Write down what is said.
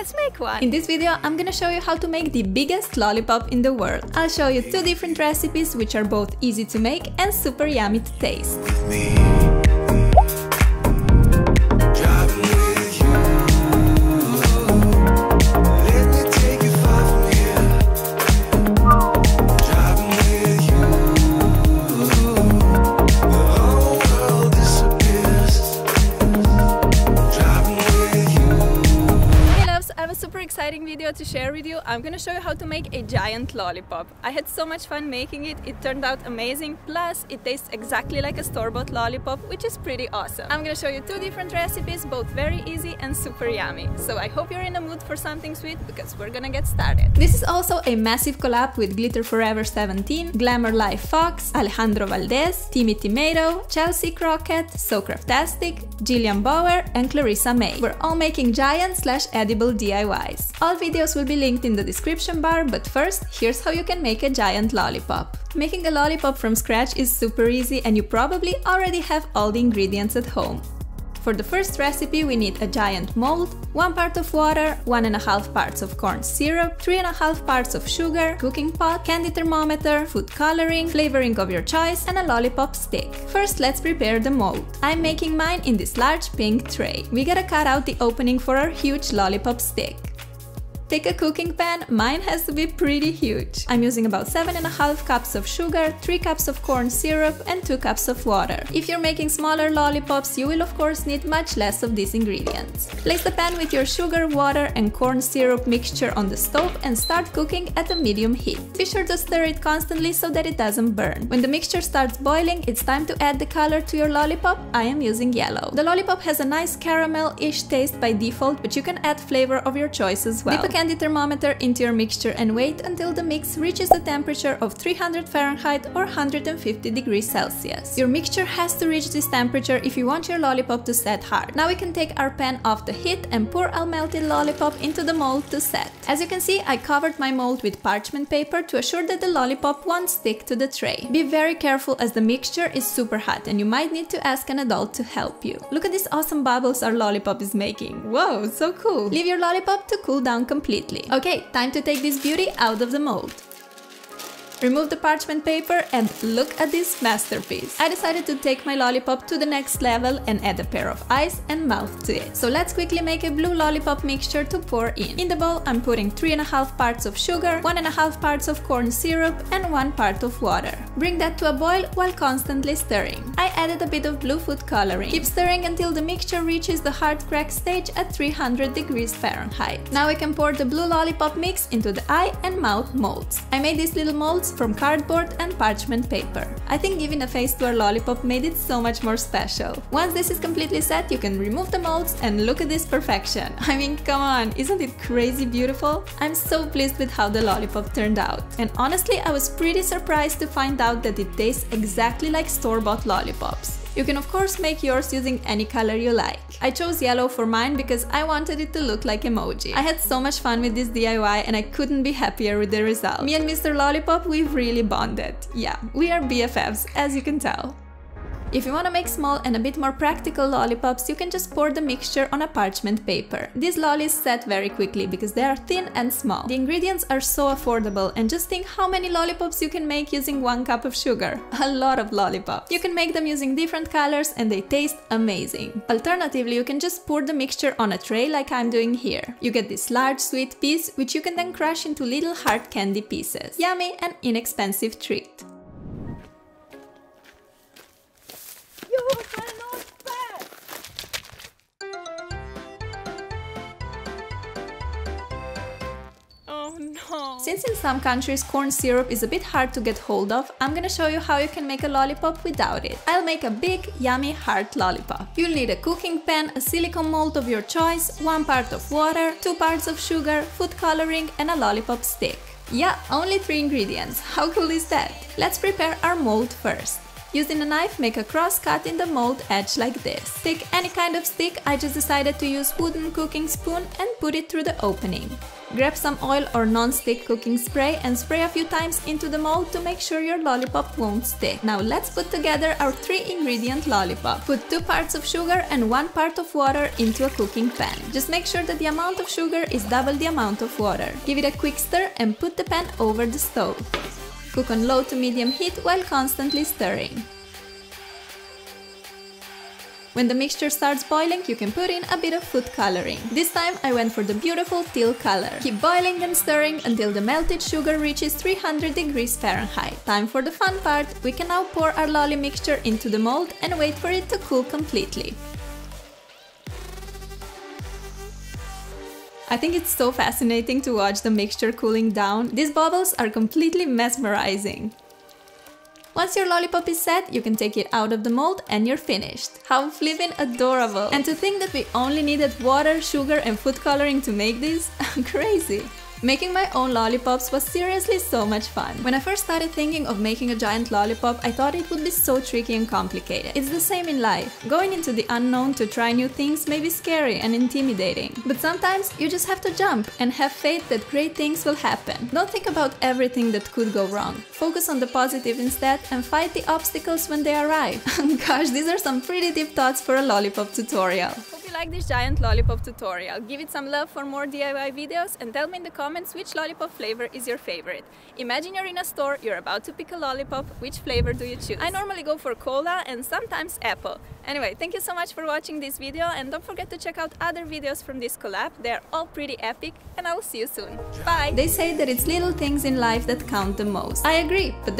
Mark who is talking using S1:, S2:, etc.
S1: let's make one!
S2: In this video, I'm gonna show you how to make the biggest lollipop in the world. I'll show you 2 different recipes which are both easy to make and super yummy to taste.
S1: Exciting video to share with you. I'm gonna show you how to make a giant lollipop. I had so much fun making it. It turned out amazing. Plus, it tastes exactly like a store-bought lollipop, which is pretty awesome. I'm gonna show you 2 different recipes, both very easy and super yummy. So I hope you're in the mood for something sweet because we're gonna get started.
S2: This is also a massive collab with Glitter Forever 17, Glamour Life Fox, Alejandro Valdez, Timmy Tomato, Chelsea Crockett, So Craftastic, Jillian Bauer, and Clarissa May. We're all making giant/edible DIYs. All videos will be linked in the description bar, but first, here's how you can make a giant lollipop. Making a lollipop from scratch is super easy and you probably already have all the ingredients at home. For the first recipe, we need a giant mold, 1 part of water, 1.5 parts of corn syrup, 3.5 parts of sugar, cooking pot, candy thermometer, food coloring, flavoring of your choice, and a lollipop stick. First, let's prepare the mold. I'm making mine in this large pink tray. We gotta cut out the opening for our huge lollipop stick. Take a cooking pan, mine has to be pretty huge. I'm using about 7.5 cups of sugar, 3 cups of corn syrup, and 2 cups of water. If you're making smaller lollipops, you will of course need much less of these ingredients. Place the pan with your sugar, water, and corn syrup mixture on the stove and start cooking at a medium heat. Be sure to stir it constantly so that it doesn't burn. When the mixture starts boiling, it's time to add the color to your lollipop. I am using yellow. The lollipop has a nice caramel-ish taste by default, but you can add flavor of your choice as well. Dip a candy thermometer into your mixture and wait until the mix reaches the temperature of 300 Fahrenheit or 150 degrees Celsius. Your mixture has to reach this temperature if you want your lollipop to set hard. Now we can take our pan off the heat and pour our melted lollipop into the mold to set. As you can see, I covered my mold with parchment paper to assure that the lollipop won't stick to the tray. Be very careful as the mixture is super hot and you might need to ask an adult to help you. Look at these awesome bubbles our lollipop is making. Whoa, so cool! Leave your lollipop to cool down completely. Okay, time to take this beauty out of the mold. Remove the parchment paper and look at this masterpiece. I decided to take my lollipop to the next level and add a pair of eyes and mouth to it. So let's quickly make a blue lollipop mixture to pour in. In the bowl, I'm putting 3.5 parts of sugar, 1.5 parts of corn syrup, and 1 part of water. Bring that to a boil while constantly stirring. I added a bit of blue food coloring. Keep stirring until the mixture reaches the hard crack stage at 300 degrees Fahrenheit. Now we can pour the blue lollipop mix into the eye and mouth molds. I made these little molds from cardboard and parchment paper. I think giving a face to our lollipop made it so much more special. Once this is completely set, you can remove the molds and look at this perfection. I mean, come on, isn't it crazy beautiful? I'm so pleased with how the lollipop turned out. And honestly, I was pretty surprised to find out that it tastes exactly like store-bought lollipops. You can of course make yours using any color you like. I chose yellow for mine because I wanted it to look like emoji. I had so much fun with this DIY and I couldn't be happier with the result. Me and Mr. Lollipop, we've really bonded. Yeah, we are BFFs, as you can tell. If you want to make small and a bit more practical lollipops, you can just pour the mixture on a parchment paper. These lollies set very quickly because they are thin and small. The ingredients are so affordable and just think how many lollipops you can make using 1 cup of sugar. A lot of lollipops. You can make them using different colors and they taste amazing. Alternatively, you can just pour the mixture on a tray like I'm doing here. You get this large sweet piece which you can then crush into little hard candy pieces. Yummy and inexpensive treat.
S1: No.
S2: Since in some countries corn syrup is a bit hard to get hold of, I'm gonna show you how you can make a lollipop without it. I'll make a big, yummy, heart lollipop. You'll need a cooking pan, a silicone mold of your choice, 1 part of water, 2 parts of sugar, food coloring, and a lollipop stick. Yeah, only 3 ingredients. How cool is that? Let's prepare our mold first. Using a knife, make a cross cut in the mold edge like this. Take any kind of stick, I just decided to use wooden cooking spoon and put it through the opening. Grab some oil or non-stick cooking spray and spray a few times into the mold to make sure your lollipop won't stick. Now let's put together our 3-ingredient lollipop. Put 2 parts of sugar and 1 part of water into a cooking pan. Just make sure that the amount of sugar is double the amount of water. Give it a quick stir and put the pan over the stove. Cook on low to medium heat while constantly stirring. When the mixture starts boiling, you can put in a bit of food coloring. This time I went for the beautiful teal color. Keep boiling and stirring until the melted sugar reaches 300 degrees Fahrenheit. Time for the fun part. We can now pour our lolly mixture into the mold and wait for it to cool completely. I think it's so fascinating to watch the mixture cooling down. These bubbles are completely mesmerizing. Once your lollipop is set, you can take it out of the mold and you're finished. How flippin' adorable! And to think that we only needed water, sugar and food coloring to make this? Crazy! Making my own lollipops was seriously so much fun. When I first started thinking of making a giant lollipop, I thought it would be so tricky and complicated. It's the same in life. Going into the unknown to try new things may be scary and intimidating. But sometimes you just have to jump and have faith that great things will happen. Don't think about everything that could go wrong. Focus on the positive instead and fight the obstacles when they arrive. Gosh, these are some pretty deep thoughts for a lollipop tutorial.
S1: Like this giant lollipop tutorial. Give it some love for more DIY videos and tell me in the comments which lollipop flavor is your favorite. Imagine you're in a store, you're about to pick a lollipop, which flavor do you choose? I normally go for cola and sometimes apple. Anyway, thank you so much for watching this video and don't forget to check out other videos from this collab. They're all pretty epic and I will see you soon. Bye!
S2: They say that it's little things in life that count the most. I agree, but